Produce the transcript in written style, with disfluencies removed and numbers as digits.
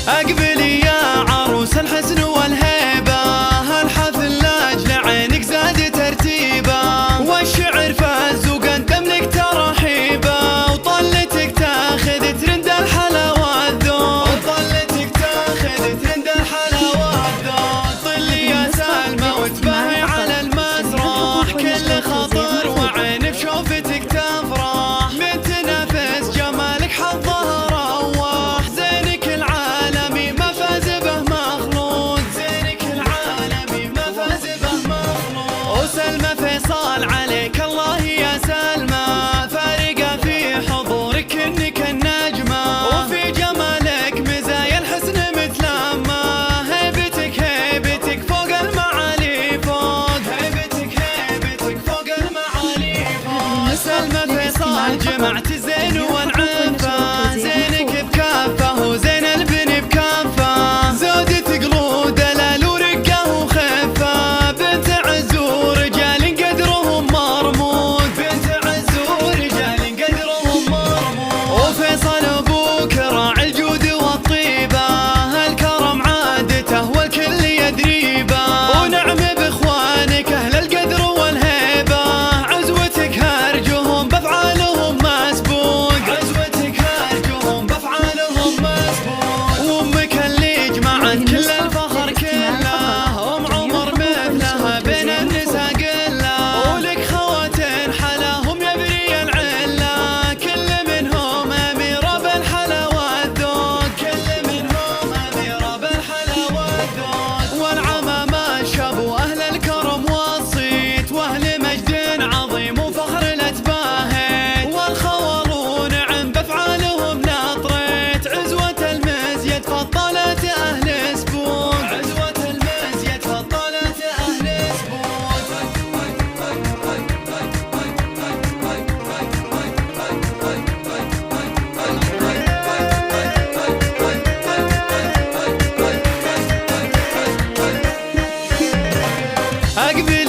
أقبلي يا عروس الحسن والهيبة، هالحفل لأجل عينك زاد ترتيبة، والشعر فاز وقدم لك ترحيبة، وطلتك تاخذ ترند الحلا والذوق، وطلتك تاخذ ترند الحلا والذوق. طلي يا سلمى وتباهي على المسرح، كل خطر وعين بشوفتك تفرح، من تنافس جمالك حظها روح، زينك العالمي ما فاز به مخلوق، زينك العالمي ما فاز به مخلوق. وسلمى فيصل عليك الله يا سلمى، فارقة في حضورك انك النجمة، وفي جمالك مزايا الحسن متلمة، هيبتك فوق المعالي فوق، هيبتك فوق المعالي فوق. سلمى فيصل جمعت الزين والعفة، زينك بكافة وزين البن بكافة، زودت قلود دلال ورقة وخفة، بنت عز ورجال قدرهم مرمود، بنت عز ورجال قدرهم مرمود. وفيصل ابوك راعي الجود والطيبة، الكرم عادته والكل يدريبه، ونعم باخوانك اهل القدر والهيبة، عزوتك ارجوهم بافعالهم مسبوق، عزوتك ارجوهم بافعالهم مسبوق. وامك اللي جمعت كل الفخر كله، ام عمر مثلها بين النساء قله، ولك خواتين حلاهم يبري العله، كل منهم اميره بالحلا والذوق، كل منهم اميره بالحلا والذوق. والعمامه شابوا اهل الكرم والصيت، واهل مجد عظيم وفخر الاتباهيت، والخول نعم بافعالهم نطريت، عزوة المزيد فضلت اهل سبوق، عزوة المزيد فضلت اهل سبوق. أقبل